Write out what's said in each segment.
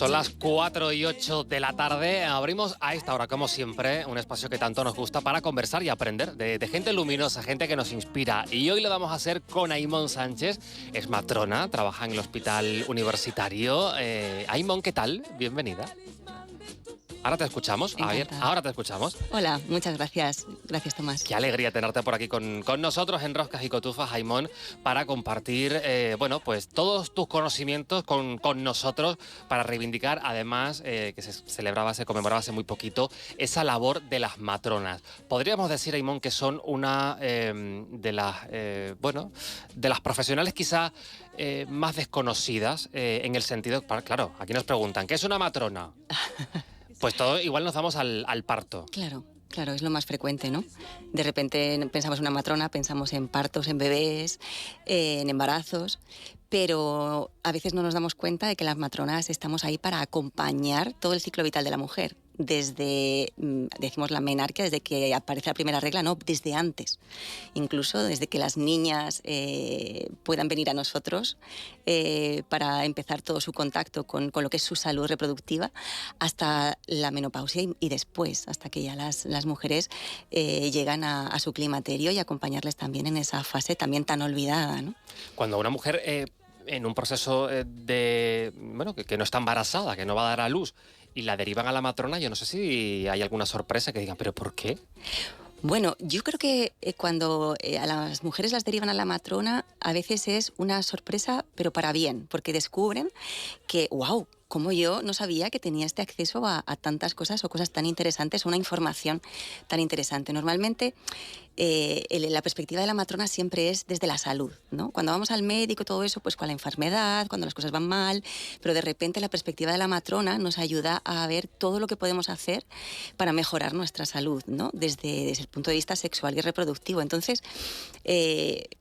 Son las 4:08 de la tarde. Abrimos a esta hora, como siempre, un espacio que tanto nos gusta para conversar y aprender de gente luminosa, gente que nos inspira. Y hoy lo vamos a hacer con Aimón Sánchez. Es matrona, trabaja en el hospital universitario. Aimón, ¿qué tal? Bienvenida. Ahora te escuchamos. Encantada. Ahora te escuchamos. Hola, muchas gracias. Gracias, Tomás. Qué alegría tenerte por aquí con nosotros en Roscas y Cotufas, Aimón, para compartir, pues todos tus conocimientos con nosotros, para reivindicar, además, que se conmemoraba hace muy poquito, esa labor de las matronas. Podríamos decir, Aimón, que son una de las profesionales quizá más desconocidas, en el sentido, claro, aquí nos preguntan, ¿qué es una matrona? Pues todo, igual nos vamos al parto. Claro, es lo más frecuente, ¿no? De repente pensamos en una matrona, pensamos en partos, en bebés, en embarazos, pero a veces no nos damos cuenta de que las matronas estamos ahí para acompañar todo el ciclo vital de la mujer. Desde, decimos la menarquia, desde que aparece la primera regla, no, desde antes. Incluso desde que las niñas puedan venir a nosotros para empezar todo su contacto con lo que es su salud reproductiva, hasta la menopausia y después, hasta que ya las mujeres llegan a su climaterio, y acompañarles también en esa fase también tan olvidada, ¿no? Cuando una mujer en un proceso que no está embarazada, que no va a dar a luz, y la derivan a la matrona, yo no sé si hay alguna sorpresa que digan, ¿pero por qué? Bueno, yo creo que cuando a las mujeres las derivan a la matrona, a veces es una sorpresa, pero para bien, porque descubren que, wow, como yo no sabía que tenía este acceso a tantas cosas o cosas tan interesantes, una información tan interesante. Normalmente la perspectiva de la matrona siempre es desde la salud, ¿no? Cuando vamos al médico, todo eso, pues con la enfermedad, cuando las cosas van mal, pero de repente la perspectiva de la matrona nos ayuda a ver todo lo que podemos hacer para mejorar nuestra salud, ¿no? Desde el punto de vista sexual y reproductivo. Entonces,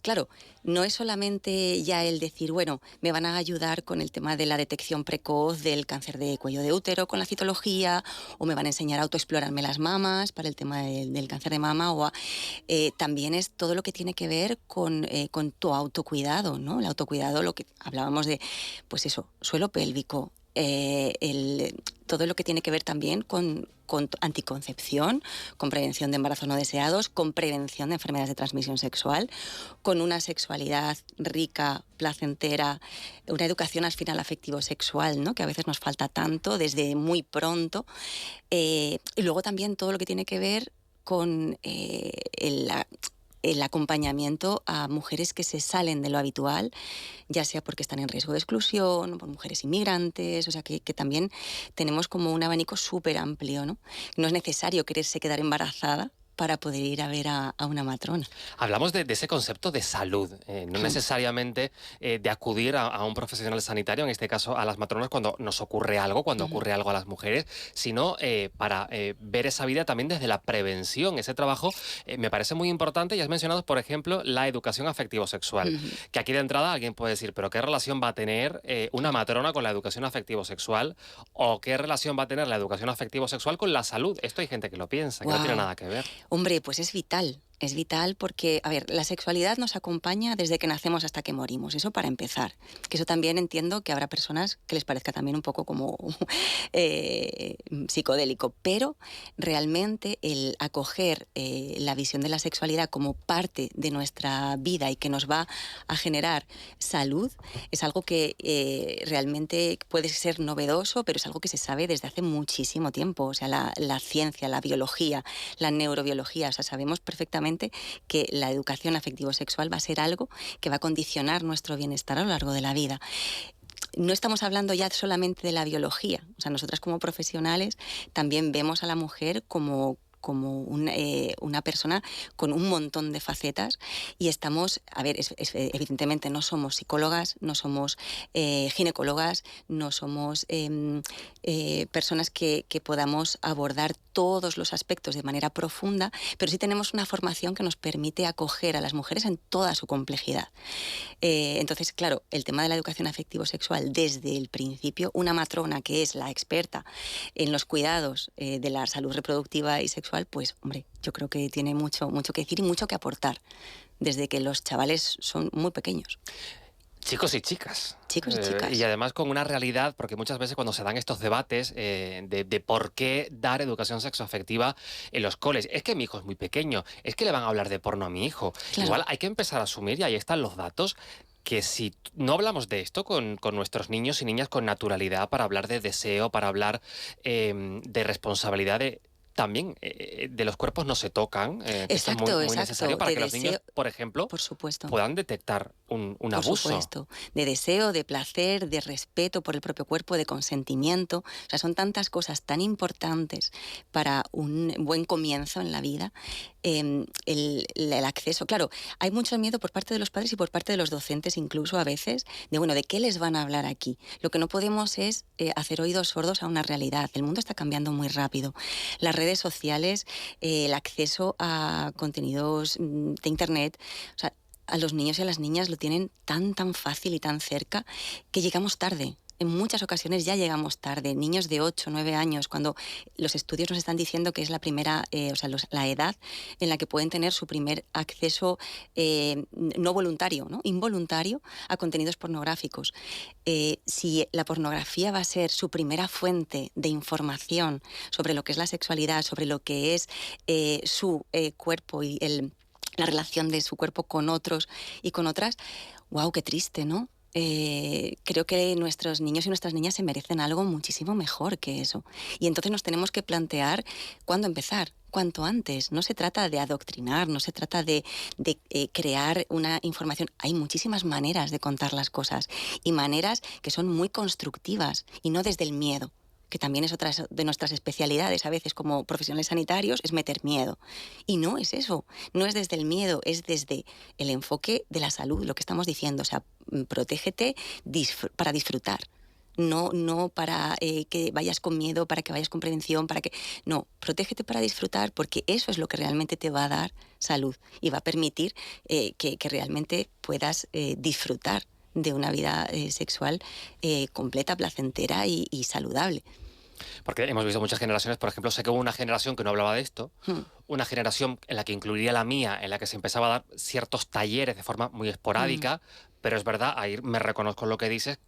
claro, no es solamente ya el decir, bueno, me van a ayudar con el tema de la detección precoz del cáncer de cuello de útero con la citología, o me van a enseñar a autoexplorarme las mamas para el tema del cáncer de mama, también es todo lo que tiene que ver con tu autocuidado, ¿no? El autocuidado, lo que hablábamos de, pues eso, suelo pélvico, todo lo que tiene que ver también con anticoncepción, con prevención de embarazos no deseados, con prevención de enfermedades de transmisión sexual, con una sexualidad rica, placentera, una educación al final afectivo-sexual, ¿no? Que a veces nos falta tanto desde muy pronto. Y luego también todo lo que tiene que ver con el acompañamiento a mujeres que se salen de lo habitual, ya sea porque están en riesgo de exclusión, por mujeres inmigrantes, o sea que también tenemos como un abanico súper amplio, ¿no? No es necesario quererse quedar embarazada para poder ir a ver a una matrona. Hablamos de ese concepto de salud, no necesariamente de acudir a un profesional sanitario, en este caso a las matronas, cuando nos ocurre algo, cuando ocurre algo a las mujeres, sino para ver esa vida también desde la prevención. Ese trabajo me parece muy importante, y has mencionado, por ejemplo, la educación afectivo-sexual, que aquí de entrada alguien puede decir, ¿pero qué relación va a tener una matrona con la educación afectivo-sexual? ¿O qué relación va a tener la educación afectivo-sexual con la salud? Esto hay gente que lo piensa, que no tiene nada que ver. Hombre, pues es vital. Es vital porque, a ver, la sexualidad nos acompaña desde que nacemos hasta que morimos, eso para empezar. Que eso también entiendo que habrá personas que les parezca también un poco como psicodélico, pero realmente el acoger la visión de la sexualidad como parte de nuestra vida y que nos va a generar salud es algo que realmente puede ser novedoso, pero es algo que se sabe desde hace muchísimo tiempo. O sea, la ciencia, la biología, la neurobiología, o sea, sabemos perfectamente que la educación afectivo-sexual va a ser algo que va a condicionar nuestro bienestar a lo largo de la vida. No estamos hablando ya solamente de la biología, o sea, nosotras como profesionales también vemos a la mujer como una persona con un montón de facetas, y estamos, a ver, evidentemente no somos psicólogas, no somos ginecólogas, no somos personas que podamos abordar todos los aspectos de manera profunda, pero sí tenemos una formación que nos permite acoger a las mujeres en toda su complejidad. Entonces, claro, el tema de la educación afectivo-sexual desde el principio, una matrona que es la experta en los cuidados de la salud reproductiva y sexual, pues, hombre, yo creo que tiene mucho que decir y mucho que aportar desde que los chavales son muy pequeños. chicos y chicas. Chicos y chicas. Y además con una realidad, porque muchas veces cuando se dan estos debates de por qué dar educación sexoafectiva en los coles, es que mi hijo es muy pequeño, es que le van a hablar de porno a mi hijo. Claro. Igual hay que empezar a asumir, y ahí están los datos, que si no hablamos de esto con nuestros niños y niñas con naturalidad, para hablar de deseo, para hablar de responsabilidad, también de los cuerpos no se tocan, que esto es muy necesario para que los niños, por ejemplo, por supuesto, puedan detectar un abuso. Por supuesto, de deseo, de placer, de respeto por el propio cuerpo, de consentimiento. O sea, son tantas cosas tan importantes para un buen comienzo en la vida. El acceso, claro, hay mucho miedo por parte de los padres y por parte de los docentes incluso a veces, de qué les van a hablar aquí. Lo que no podemos es hacer oídos sordos a una realidad. El mundo está cambiando muy rápido. Las redes sociales, el acceso a contenidos de internet, o sea, a los niños y a las niñas lo tienen tan fácil y tan cerca que llegamos tarde. En muchas ocasiones ya llegamos tarde. Niños de 8, 9 años, cuando los estudios nos están diciendo que es la primera, la edad en la que pueden tener su primer acceso no voluntario, ¿no? Involuntario, a contenidos pornográficos. Si la pornografía va a ser su primera fuente de información sobre lo que es la sexualidad, sobre lo que es su cuerpo y la relación de su cuerpo con otros y con otras, ¡wow, qué triste!, ¿no? Creo que nuestros niños y nuestras niñas se merecen algo muchísimo mejor que eso. Y entonces nos tenemos que plantear cuándo empezar, cuanto antes. No se trata de adoctrinar, no se trata de crear una información. Hay muchísimas maneras de contar las cosas y maneras que son muy constructivas y no desde el miedo, que también es otra de nuestras especialidades a veces como profesionales sanitarios, es meter miedo. Y no es eso, no es desde el miedo, es desde el enfoque de la salud, lo que estamos diciendo. O sea, protégete para disfrutar. No para que vayas con miedo, para que vayas con prevención, No, protégete para disfrutar, porque eso es lo que realmente te va a dar salud y va a permitir que realmente puedas disfrutar de una vida sexual completa, placentera y saludable. Porque hemos visto muchas generaciones, por ejemplo, sé que hubo una generación que no hablaba de esto, una generación en la que incluiría la mía, en la que se empezaba a dar ciertos talleres de forma muy esporádica, pero es verdad, ahí me reconozco en lo que dices,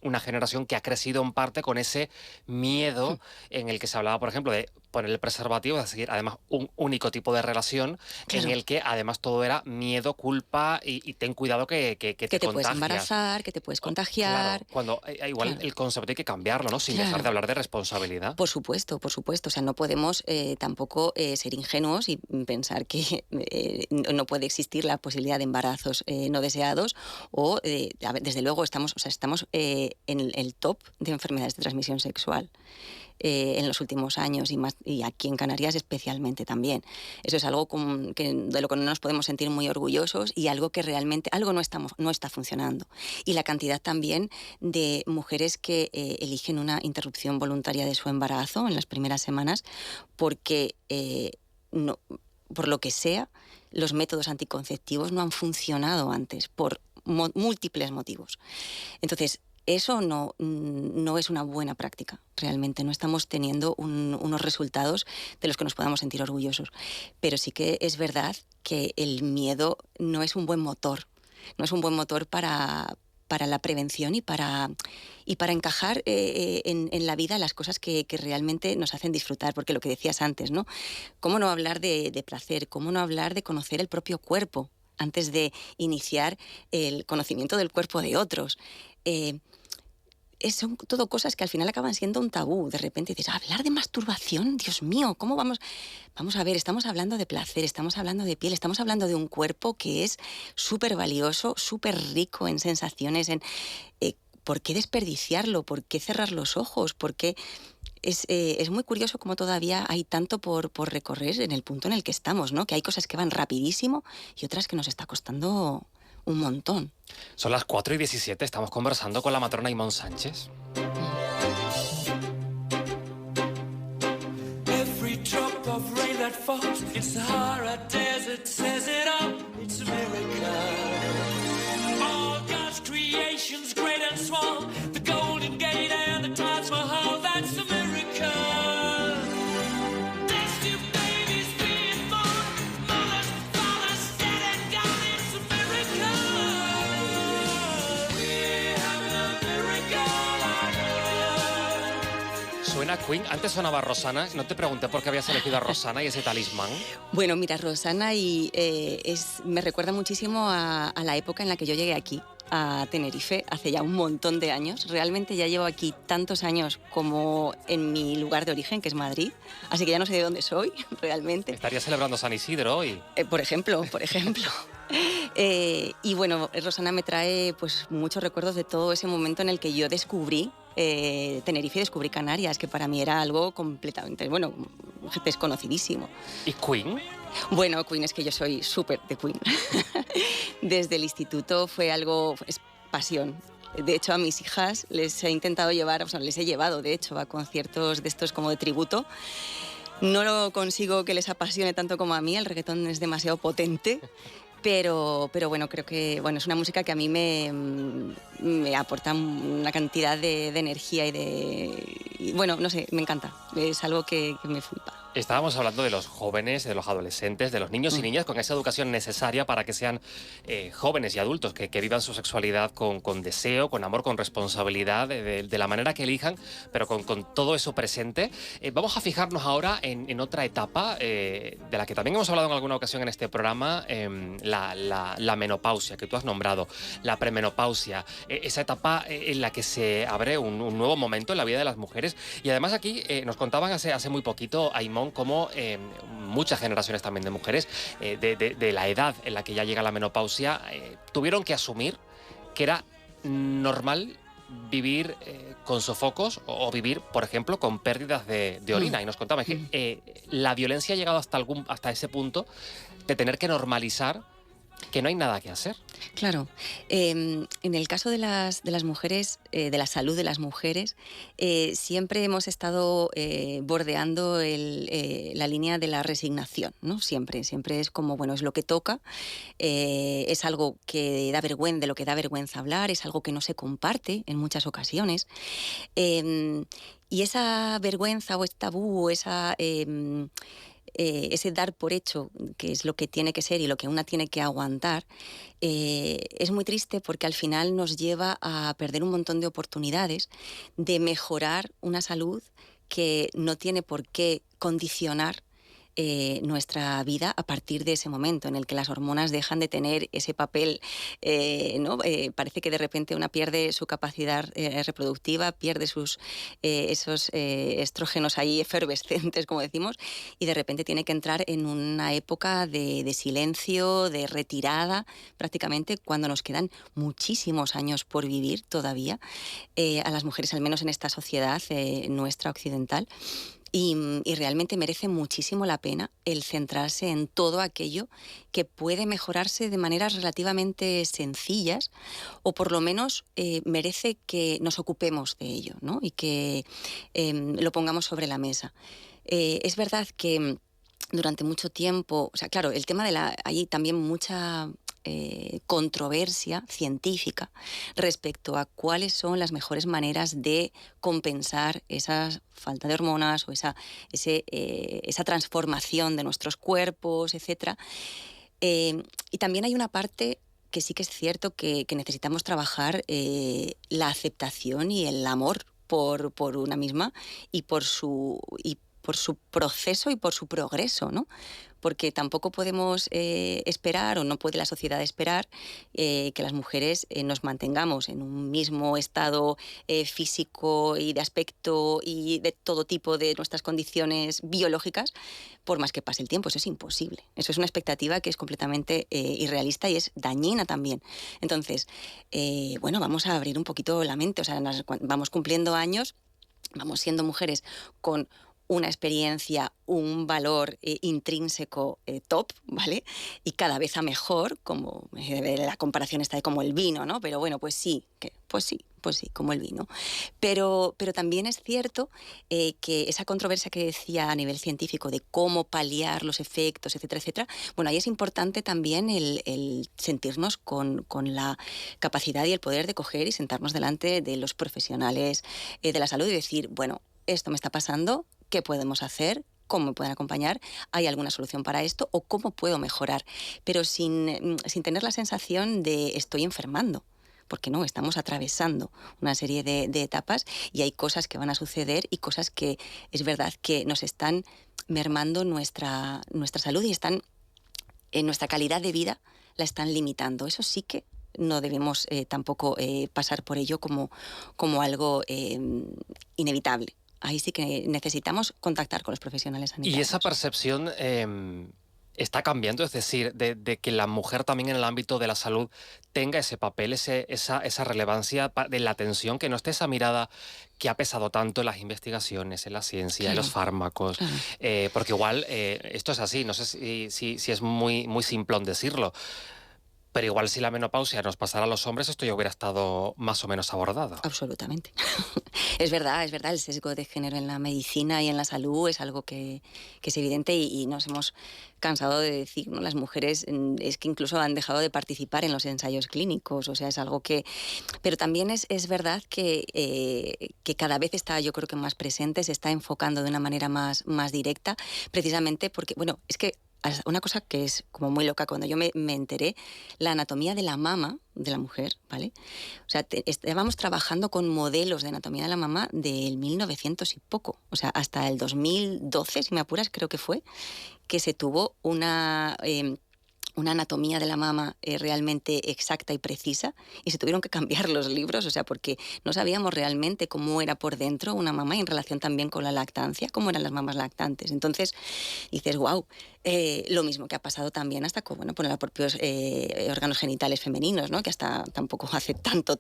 una generación que ha crecido en parte con ese miedo en el que se hablaba, por ejemplo, de poner el preservativo, de seguir además un único tipo de relación, claro, en el que además todo era miedo, culpa y ten cuidado que te contagias. Puedes embarazar, que te puedes contagiar. Claro, cuando igual el concepto hay que cambiarlo, ¿no? Sin dejar de hablar de responsabilidad. Por supuesto. O sea, no podemos tampoco ser ingenuos y pensar que no puede existir la posibilidad de embarazos no deseados o, desde luego, estamos en el top de enfermedades de transmisión sexual en los últimos años y aquí en Canarias especialmente también. Eso es algo de lo que no nos podemos sentir muy orgullosos y algo que realmente no está funcionando. Y la cantidad también de mujeres que eligen una interrupción voluntaria de su embarazo en las primeras semanas porque, por lo que sea, los métodos anticonceptivos no han funcionado antes por múltiples motivos. Entonces, eso no es una buena práctica, realmente. No estamos teniendo unos resultados de los que nos podamos sentir orgullosos. Pero sí que es verdad que el miedo no es un buen motor. No es un buen motor para la prevención y para encajar en la vida las cosas que realmente nos hacen disfrutar. Porque lo que decías antes, ¿no? ¿Cómo no hablar de placer? ¿Cómo no hablar de conocer el propio cuerpo antes de iniciar el conocimiento del cuerpo de otros? Son todo cosas que al final acaban siendo un tabú. De repente dices, hablar de masturbación, Dios mío, ¿cómo vamos? Vamos a ver, estamos hablando de placer, estamos hablando de piel, estamos hablando de un cuerpo que es súper valioso, súper rico en sensaciones, ¿por qué desperdiciarlo? ¿Por qué cerrar los ojos? ¿Por qué? Es muy curioso cómo todavía hay tanto por recorrer en el punto en el que estamos, ¿no? Que hay cosas que van rapidísimo y otras que nos está costando un montón. Son las 4:17, estamos conversando con la matrona Ivonne Sánchez. Every drop of rain that falls in Sahara Desert says it all, it's a miracle. All God's creations, great and small, the Golden Gate and the Taj Mahal, that's a miracle. Suena Queen. Antes sonaba Rosana. No te pregunté por qué habías elegido a Rosana y ese talismán. Bueno, mira, Rosana me recuerda muchísimo a la época en la que yo llegué aquí, a Tenerife, hace ya un montón de años. Realmente ya llevo aquí tantos años como en mi lugar de origen, que es Madrid, así que ya no sé de dónde soy realmente. Estaría celebrando San Isidro hoy. Por ejemplo. Y bueno, Rosana me trae pues muchos recuerdos de todo ese momento en el que yo descubrí Tenerife y descubrí Canarias, que para mí era algo completamente, bueno, desconocidísimo. ¿Y Queen? Bueno, Queen, es que yo soy súper de Queen. Desde el instituto fue algo, es pasión. De hecho, a mis hijas les he intentado llevar, o sea, les he llevado, de hecho, a conciertos de estos como de tributo. No lo consigo que les apasione tanto como a mí, el reggaetón es demasiado potente. Pero bueno, creo que es una música que a mí me aporta una cantidad de energía y bueno, no sé, me encanta. Es algo que me flipa. Estábamos hablando de los jóvenes, de los adolescentes, de los niños y niñas con esa educación necesaria para que sean jóvenes y adultos, que vivan su sexualidad con deseo, con amor, con responsabilidad, de la manera que elijan, pero con todo eso presente. Vamos a fijarnos ahora en otra etapa de la que también hemos hablado en alguna ocasión en este programa, la menopausia, que tú has nombrado, la premenopausia, esa etapa en la que se abre un nuevo momento en la vida de las mujeres. Y además aquí nos contaban hace muy poquito, Aimón, como muchas generaciones también de mujeres de la edad en la que ya llega la menopausia tuvieron que asumir que era normal vivir con sofocos o vivir, por ejemplo, con pérdidas de orina. Y nos contaban que la violencia ha llegado hasta ese punto de tener que normalizar que no hay nada que hacer. Claro. En el caso de las mujeres, de la salud de las mujeres, siempre hemos estado bordeando la línea de la resignación, ¿no? Siempre es como, bueno, es lo que toca, es algo que de lo que da vergüenza hablar, es algo que no se comparte en muchas ocasiones. Y esa vergüenza o ese tabú o ese dar por hecho, que es lo que tiene que ser y lo que una tiene que aguantar, es muy triste porque al final nos lleva a perder un montón de oportunidades de mejorar una salud que no tiene por qué condicionar nuestra vida a partir de ese momento en el que las hormonas dejan de tener ese papel, ¿no? Parece que de repente una pierde su capacidad reproductiva, pierde esos estrógenos ahí efervescentes, como decimos, y de repente tiene que entrar en una época de silencio, de retirada, prácticamente cuando nos quedan muchísimos años por vivir todavía, a las mujeres, al menos en esta sociedad nuestra occidental. Y realmente merece muchísimo la pena el centrarse en todo aquello que puede mejorarse de maneras relativamente sencillas o por lo menos merece que nos ocupemos de ello, ¿no? Y que lo pongamos sobre la mesa. Es verdad que durante mucho tiempo, o sea, claro, el tema hay también mucha controversia científica respecto a cuáles son las mejores maneras de compensar esa falta de hormonas o esa transformación de nuestros cuerpos, etc. Y también hay una parte que sí que es cierto que necesitamos trabajar, la aceptación y el amor por una misma y por su proceso y por su progreso, ¿no? Porque tampoco podemos esperar, o no puede la sociedad esperar, que las mujeres nos mantengamos en un mismo estado físico y de aspecto y de todo tipo de nuestras condiciones biológicas, por más que pase el tiempo. Eso es imposible. Eso es una expectativa que es completamente irrealista y es dañina también. Entonces, vamos a abrir un poquito la mente. O sea, vamos cumpliendo años, vamos siendo mujeres con una experiencia, un valor intrínseco top, ¿vale? Y cada vez a mejor, como la comparación está de como el vino, ¿no? Pero bueno, pues sí, como el vino. Pero también es cierto que esa controversia que decía a nivel científico de cómo paliar los efectos, etcétera, etcétera, bueno, ahí es importante también el sentirnos con la capacidad y el poder de coger y sentarnos delante de los profesionales de la salud y decir, bueno, esto me está pasando, ¿qué podemos hacer? ¿Cómo me pueden acompañar? ¿Hay alguna solución para esto? ¿O cómo puedo mejorar? Pero sin tener la sensación de estoy enfermando. porque no, estamos atravesando una serie de etapas y hay cosas que van a suceder y cosas que es verdad que nos están mermando nuestra salud y están en nuestra calidad de vida, la están limitando. Eso sí que no debemos tampoco pasar por ello como algo inevitable. Ahí sí que necesitamos contactar con los profesionales sanitarios. Y esa percepción está cambiando, es decir, de que la mujer también en el ámbito de la salud tenga ese papel, esa relevancia de la atención, que no esté esa mirada que ha pesado tanto en las investigaciones, en la ciencia, Claro, en los fármacos. claro. Porque igual esto es así, no sé si es muy simplón decirlo, pero igual si la menopausia nos pasara a los hombres, esto ya hubiera estado más o menos abordado. Absolutamente. Es verdad, el sesgo de género en la medicina y en la salud es algo que es evidente y nos hemos cansado de decir, ¿no? Las mujeres es que incluso han dejado de participar en los ensayos clínicos, o sea, es algo que... Pero también es verdad que cada vez está, yo creo que más presente, se está enfocando de una manera más directa, precisamente porque, bueno, es que una cosa que es como muy loca, cuando yo me enteré, la anatomía de la mama de la mujer, ¿vale? O sea, estábamos trabajando con modelos de anatomía de la mama del 1900 y poco, o sea, hasta el 2012, si me apuras, creo que fue, que se tuvo una anatomía de la mama realmente exacta y precisa, y se tuvieron que cambiar los libros, o sea, porque no sabíamos realmente cómo era por dentro una mama y en relación también con la lactancia, cómo eran las mamas lactantes. Entonces dices, wow, lo mismo que ha pasado también hasta con, bueno, por los propios órganos genitales femeninos, ¿no? Que hasta tampoco hace tanto,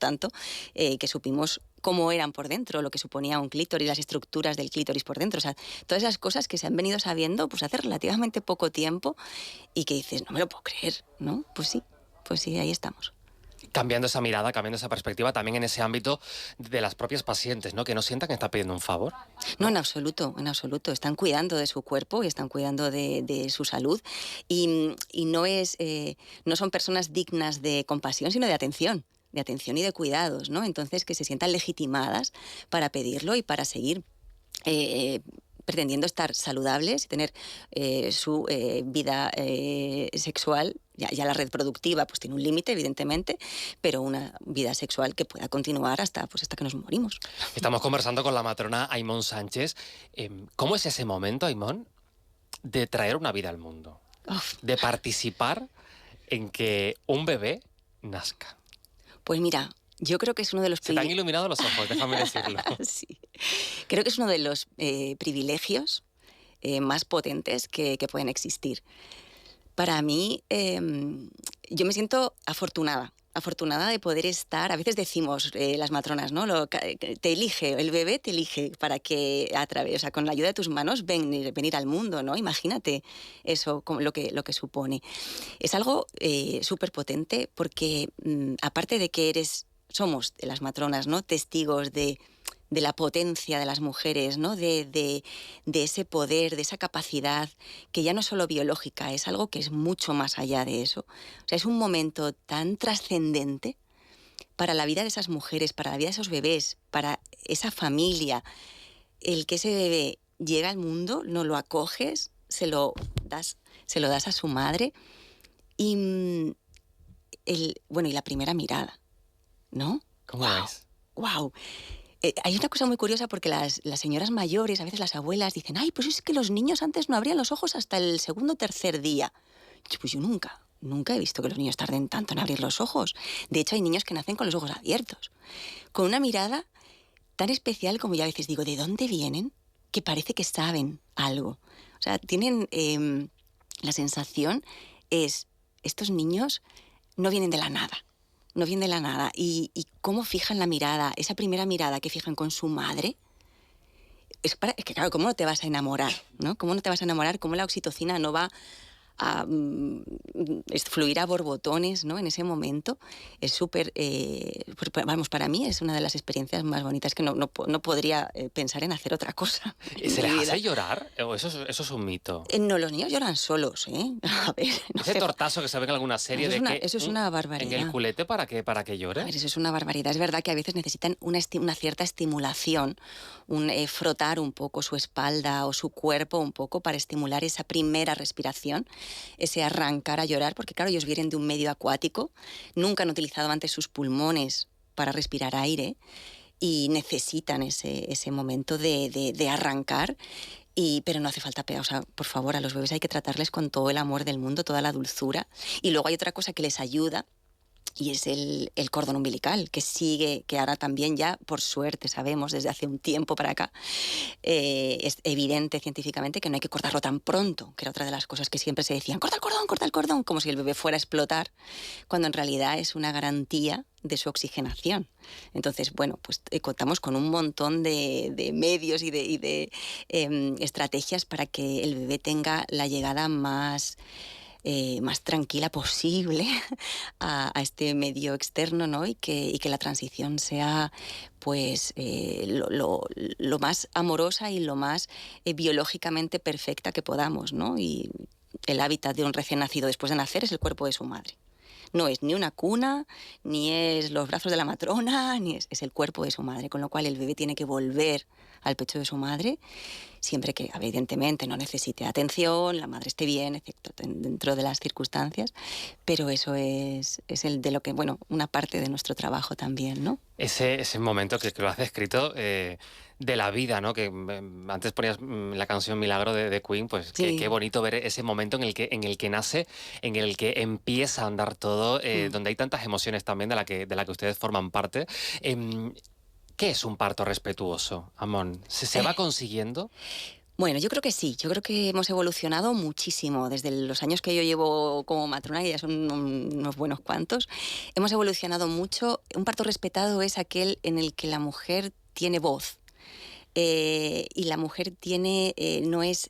que supimos cómo eran por dentro, lo que suponía un clítoris, las estructuras del clítoris por dentro, o sea, todas esas cosas que se han venido sabiendo pues hace relativamente poco tiempo y que dices, no me lo puedo creer, ¿no? Pues sí, ahí estamos. Cambiando esa mirada, cambiando esa perspectiva también en ese ámbito de las propias pacientes, ¿no? Que no sientan que están pidiendo un favor. No, en absoluto. Están cuidando de su cuerpo y están cuidando de su salud y no son personas dignas de compasión, sino de atención y de cuidados, ¿no? Entonces, que se sientan legitimadas para pedirlo y para seguir pretendiendo estar saludables y tener su vida sexual, ya la reproductiva pues tiene un límite, evidentemente, pero una vida sexual que pueda continuar hasta que nos morimos. Estamos conversando con la matrona Aimón Sánchez. ¿Cómo es ese momento, Aimón, de traer una vida al mundo? Uf. De participar en que un bebé nazca. Pues mira, yo creo que es uno de los... Se te han iluminado los ojos, déjame decirlo. Sí. Creo que es uno de los privilegios más potentes que pueden existir. Para mí, yo me siento afortunada de poder estar, a veces decimos las matronas, ¿no? Te elige, el bebé te elige para que o sea, con la ayuda de tus manos venir al mundo, ¿no? Imagínate eso, lo que supone. Es algo súper potente porque aparte de que somos las matronas, ¿no? Testigos de la potencia de las mujeres, ¿no? De ese poder, de esa capacidad, que ya no es solo biológica, es algo que es mucho más allá de eso. O sea, es un momento tan trascendente para la vida de esas mujeres, para la vida de esos bebés, para esa familia. El que ese bebé llega al mundo, no lo acoges, se lo das a su madre y la primera mirada, ¿no? ¿Cómo es? ¡Wow! Hay una cosa muy curiosa porque las señoras mayores, a veces las abuelas, dicen, ay, pues es que los niños antes no abrían los ojos hasta el segundo o tercer día. Pues yo nunca he visto que los niños tarden tanto en abrir los ojos. De hecho, hay niños que nacen con los ojos abiertos, con una mirada tan especial como yo a veces digo, ¿de dónde vienen? Que parece que saben algo. O sea, tienen la sensación estos niños no vienen de la nada. No vienen de la nada. Y cómo fijan la mirada, esa primera mirada que fijan con su madre, es que claro, ¿cómo no te vas a enamorar? ¿No? ¿Cómo no te vas a enamorar? ¿Cómo la oxitocina no va a fluir a borbotones, ¿no? En ese momento es súper, para mí es una de las experiencias más bonitas, que no podría pensar en hacer otra cosa. ¿Se les hace llorar? ¿O eso es un mito? No, los niños lloran solos, ¿eh? A ver, ese tortazo que se ve en alguna serie eso es una barbaridad. En el culete para que llore. A ver, eso es una barbaridad. Es verdad que a veces necesitan una cierta estimulación, frotar un poco su espalda o su cuerpo un poco para estimular esa primera respiración, ese arrancar a llorar, porque claro, ellos vienen de un medio acuático, nunca han utilizado antes sus pulmones para respirar aire y necesitan ese momento de arrancar. Pero no hace falta pegar, o sea, por favor, a los bebés hay que tratarles con todo el amor del mundo, toda la dulzura. Y luego hay otra cosa que les ayuda, y es el cordón umbilical, que sigue, que ahora también ya, por suerte, sabemos desde hace un tiempo para acá, es evidente científicamente que no hay que cortarlo tan pronto, que era otra de las cosas que siempre se decían, corta el cordón, como si el bebé fuera a explotar, cuando en realidad es una garantía de su oxigenación. Entonces, bueno, pues contamos con un montón de medios y de estrategias para que el bebé tenga la llegada más tranquila posible a este medio externo, ¿no? Y que la transición sea pues lo más amorosa y lo más biológicamente perfecta que podamos, ¿no? Y el hábitat de un recién nacido después de nacer es el cuerpo de su madre. No es ni una cuna, ni es los brazos de la matrona, ni es el cuerpo de su madre, con lo cual el bebé tiene que volver al pecho de su madre, siempre que evidentemente no necesite atención, la madre esté bien, excepto dentro de las circunstancias, pero eso es el de lo que, bueno, una parte de nuestro trabajo también, ¿no? Ese momento que lo has descrito de la vida, ¿no? Que antes ponías la canción Milagro de Queen, pues Sí. qué bonito ver ese momento en el que nace, en el que empieza a andar todo, donde hay tantas emociones también de la que ustedes forman parte. ¿Qué es un parto respetuoso, Amon? ¿Se va consiguiendo? Bueno, yo creo que sí, yo creo que hemos evolucionado muchísimo desde los años que yo llevo como matrona, que ya son unos buenos cuantos. Hemos evolucionado mucho. Un parto respetado es aquel en el que la mujer tiene voz. Y la mujer no es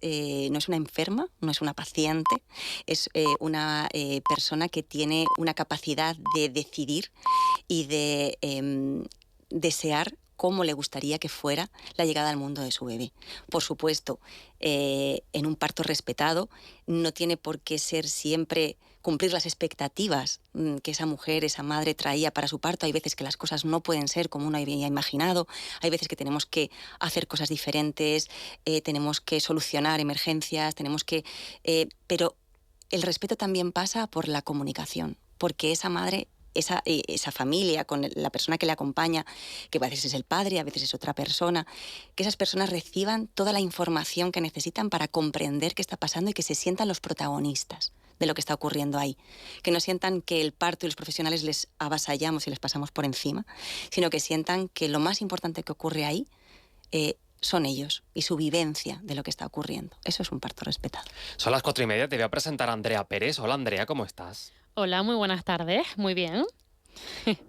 una enferma, no es una paciente, es una persona que tiene una capacidad de decidir y de desear cómo le gustaría que fuera la llegada al mundo de su bebé. Por supuesto, en un parto respetado no tiene por qué ser siempre cumplir las expectativas que esa mujer, esa madre traía para su parto. Hay veces que las cosas no pueden ser como uno había imaginado, hay veces que tenemos que hacer cosas diferentes, tenemos que solucionar emergencias, pero el respeto también pasa por la comunicación, porque esa madre, esa familia, con la persona que le acompaña, que a veces es el padre, a veces es otra persona, que esas personas reciban toda la información que necesitan para comprender qué está pasando y que se sientan los protagonistas de lo que está ocurriendo ahí. Que no sientan que el parto y los profesionales les avasallamos y les pasamos por encima, sino que sientan que lo más importante que ocurre ahí son ellos y su vivencia de lo que está ocurriendo. Eso es un parto respetado. Son las 4:30, te voy a presentar a Andrea Pérez. Hola, Andrea, ¿cómo estás? Hola, muy buenas tardes. Muy bien.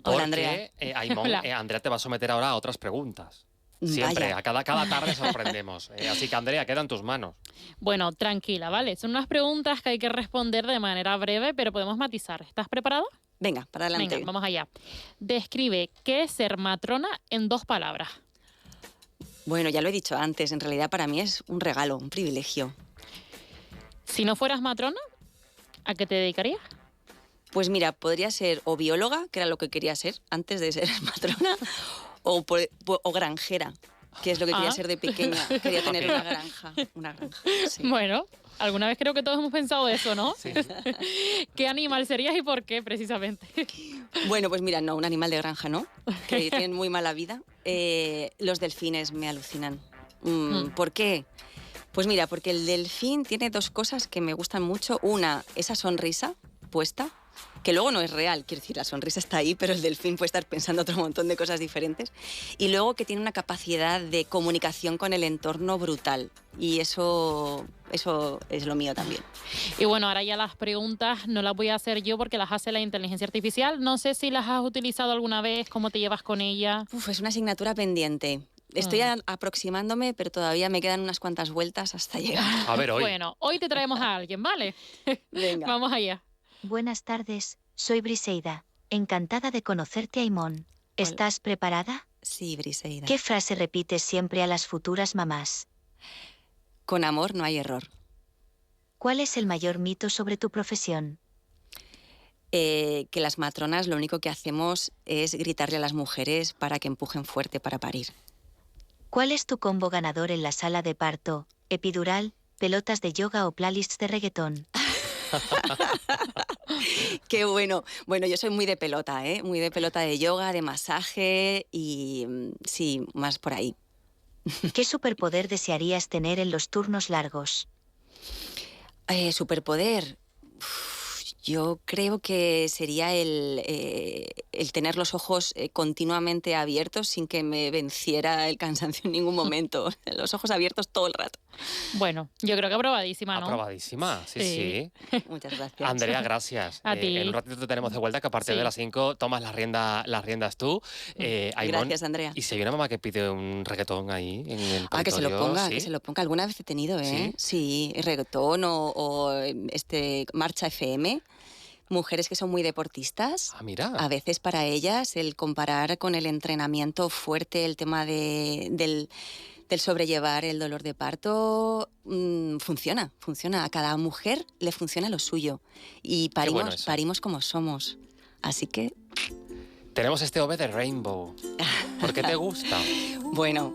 Hola, Andrea. Aimón, Hola. Andrea te va a someter ahora a otras preguntas. Siempre, Vaya. cada tarde sorprendemos. Así que, Andrea, queda en tus manos. Bueno, tranquila, ¿vale? Son unas preguntas que hay que responder de manera breve, pero podemos matizar. ¿Estás preparado? Venga, para adelante. Venga, vamos allá. Describe qué es ser matrona en 2 palabras. Bueno, ya lo he dicho antes, en realidad para mí es un regalo, un privilegio. Si no fueras matrona, ¿a qué te dedicarías? Pues mira, podría ser o bióloga, que era lo que quería ser antes de ser matrona, o granjera, que es lo que quería ser de pequeña. Quería tener una granja. Sí. Bueno, alguna vez creo que todos hemos pensado eso, ¿no? Sí. ¿Qué animal serías y por qué, precisamente? Bueno, pues mira, no, un animal de granja no, que tienen muy mala vida. Los delfines me alucinan. ¿Por qué? Pues mira, porque el delfín tiene 2 cosas que me gustan mucho. Una, esa sonrisa puesta, que luego no es real, quiero decir, la sonrisa está ahí, pero el delfín puede estar pensando otro montón de cosas diferentes. Y luego que tiene una capacidad de comunicación con el entorno brutal. Y eso es lo mío también. Y bueno, ahora ya las preguntas no las voy a hacer yo porque las hace la inteligencia artificial. No sé si las has utilizado alguna vez, cómo te llevas con ella. Es una asignatura pendiente. Estoy aproximándome, pero todavía me quedan unas cuantas vueltas hasta llegar. A ver, hoy. Bueno, hoy te traemos a alguien, ¿vale? Venga. Vamos allá. Buenas tardes, soy Briseida. Encantada de conocerte, Aimón. ¿Estás preparada? Sí, Briseida. ¿Qué frase repites siempre a las futuras mamás? Con amor no hay error. ¿Cuál es el mayor mito sobre tu profesión? Que las matronas lo único que hacemos es gritarle a las mujeres para que empujen fuerte para parir. ¿Cuál es tu combo ganador en la sala de parto? ¿Epidural, pelotas de yoga o playlists de reggaetón? Qué bueno. Bueno, yo soy muy de pelota, ¿eh? Muy de pelota de yoga, de masaje y sí, más por ahí. ¿Qué superpoder desearías tener en los turnos largos? Superpoder. Yo creo que sería el tener los ojos continuamente abiertos sin que me venciera el cansancio en ningún momento. Los ojos abiertos todo el rato. Bueno, yo creo que aprobadísima, ¿no? Aprobadísima, sí, Sí. sí. Muchas gracias. Andrea, gracias. A ti. En un ratito te tenemos de vuelta, que a partir Sí. de las 5 tomas las riendas tú. Aimón, Gracias, Andrea. y si hay una mamá que pide un reggaetón ahí en el territorio, Que se lo ponga, ¿sí? que se lo ponga. Alguna vez he tenido, ¿eh? Sí, reggaetón o Marcha FM. Mujeres que son muy deportistas. Ah, mira. A veces para ellas el comparar con el entrenamiento fuerte, el tema del sobrellevar el dolor de parto, funciona. A cada mujer le funciona lo suyo. Y bueno eso. parimos como somos. Así que, Tenemos este Over the Rainbow. ¿Por qué te gusta? bueno,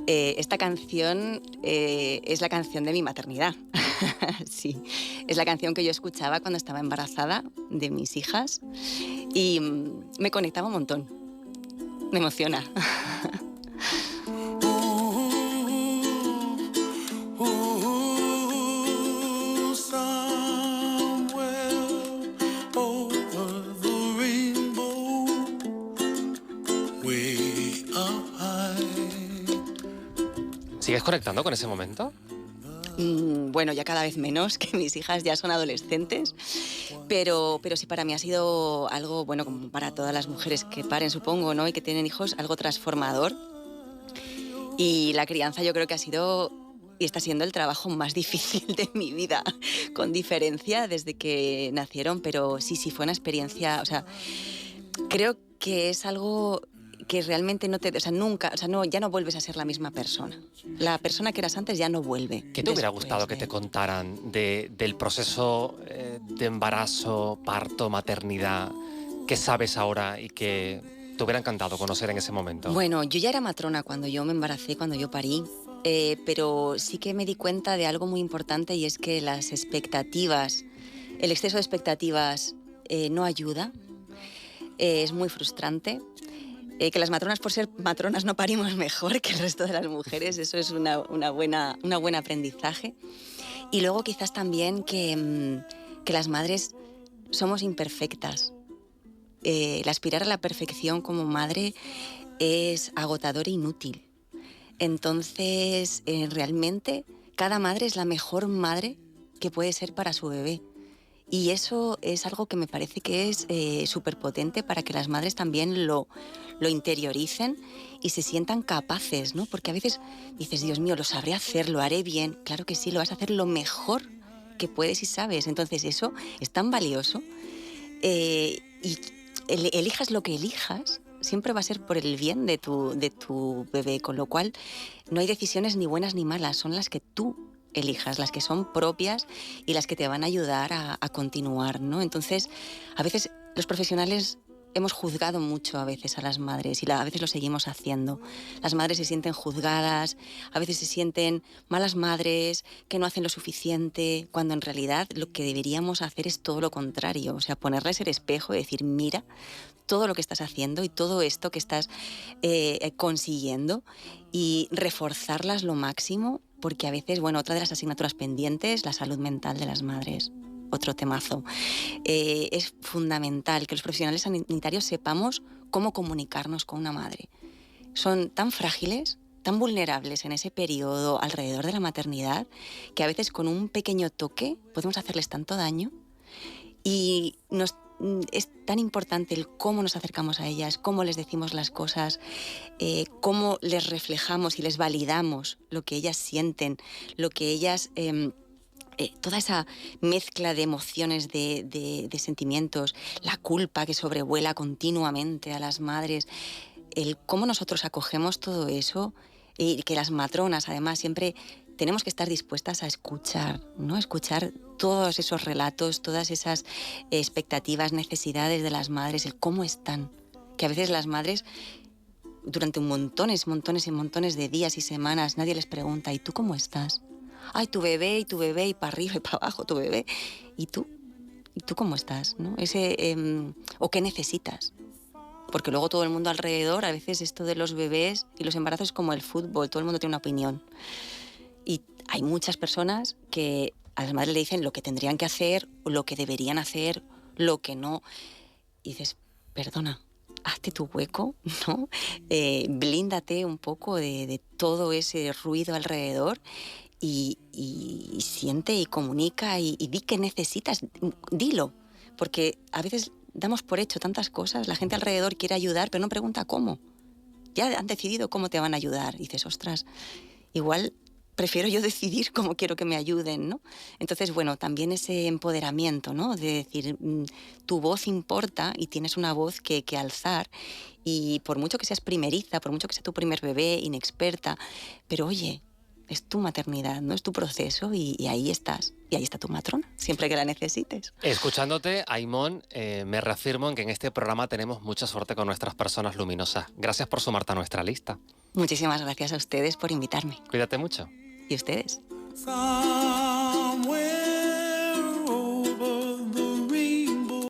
esta canción es la canción de mi maternidad. Sí, es la canción que yo escuchaba cuando estaba embarazada de mis hijas y me conectaba un montón. Me emociona. ¿Sigues conectando con ese momento? Bueno, ya cada vez menos, que mis hijas ya son adolescentes, pero sí para mí ha sido algo, bueno, como para todas las mujeres que paren, supongo, ¿no? Y que tienen hijos, algo transformador. Y la crianza yo creo que ha sido y está siendo el trabajo más difícil de mi vida, con diferencia desde que nacieron, pero sí, fue una experiencia, o sea, creo que es algo que realmente no te, o sea, nunca, o sea, no, ya no vuelves a ser la misma persona. La persona que eras antes ya no vuelve. ¿Qué te hubiera gustado que te contaran del proceso de embarazo, parto, maternidad, que sabes ahora y que te hubiera encantado conocer en ese momento? Bueno, yo ya era matrona cuando yo me embaracé, cuando yo parí, pero sí que me di cuenta de algo muy importante y es que las expectativas, el exceso de expectativas no ayuda, es muy frustrante. Que las matronas, por ser matronas, no parimos mejor que el resto de las mujeres, eso es un buen aprendizaje. Y luego quizás también que las madres somos imperfectas. El aspirar a la perfección como madre es agotador e inútil. Entonces, realmente, cada madre es la mejor madre que puede ser para su bebé. Y eso es algo que me parece que es súper potente para que las madres también lo interioricen y se sientan capaces, ¿no? Porque a veces dices, Dios mío, lo sabré hacer, lo haré bien. Claro que sí, lo vas a hacer lo mejor que puedes y sabes. Entonces eso es tan valioso y elijas lo que elijas, siempre va a ser por el bien de tu bebé, con lo cual no hay decisiones ni buenas ni malas, son las que tú elijas, las que son propias y las que te van a ayudar a continuar, ¿no? Entonces, a veces los profesionales hemos juzgado mucho a veces a las madres y a veces lo seguimos haciendo. Las madres se sienten juzgadas, a veces se sienten malas madres, que no hacen lo suficiente, cuando en realidad lo que deberíamos hacer es todo lo contrario, o sea, ponerles el espejo y decir, mira, todo lo que estás haciendo y todo esto que estás consiguiendo y reforzarlas lo máximo, porque a veces, bueno, otra de las asignaturas pendientes, la salud mental de las madres, otro temazo. Es fundamental que los profesionales sanitarios sepamos cómo comunicarnos con una madre. Son tan frágiles, tan vulnerables en ese periodo alrededor de la maternidad, que a veces con un pequeño toque podemos hacerles tanto daño y es tan importante el cómo nos acercamos a ellas, cómo les decimos las cosas, cómo les reflejamos y les validamos lo que ellas sienten, lo que ellas... toda esa mezcla de emociones, de sentimientos, la culpa que sobrevuela continuamente a las madres, el cómo nosotros acogemos todo eso y que las matronas además siempre tenemos que estar dispuestas a escuchar, ¿no? Escuchar todos esos relatos, todas esas expectativas, necesidades de las madres, el cómo están. Que a veces las madres, durante montones y montones de días y semanas, nadie les pregunta, ¿y tú cómo estás? ay, tu bebé, y para arriba y para abajo, tu bebé. ¿Y tú? ¿Y tú cómo estás? ¿No? ¿O qué necesitas? Porque luego todo el mundo alrededor, a veces esto de los bebés y los embarazos es como el fútbol, todo el mundo tiene una opinión. Y hay muchas personas que a las madres le dicen lo que tendrían que hacer, lo que deberían hacer, lo que no. Y dices, perdona, hazte tu hueco, ¿no? Blíndate un poco de todo ese ruido alrededor y siente y comunica y di que necesitas, dilo. Porque a veces damos por hecho tantas cosas, la gente alrededor quiere ayudar, pero no pregunta cómo. Ya han decidido cómo te van a ayudar. Y dices, ostras, igual prefiero yo decidir cómo quiero que me ayuden, ¿no? Entonces, bueno, también ese empoderamiento, ¿no? De decir, tu voz importa y tienes una voz que alzar, y por mucho que seas primeriza, por mucho que sea tu primer bebé, inexperta, pero oye, es tu maternidad, ¿no? Es tu proceso y ahí estás. Y ahí está tu matrona, siempre que la necesites. Escuchándote, Aimón, me reafirmo en que en este programa tenemos mucha suerte con nuestras personas luminosas. Gracias por sumarte a nuestra lista. Muchísimas gracias a ustedes por invitarme. Cuídate mucho. ¿Y ustedes?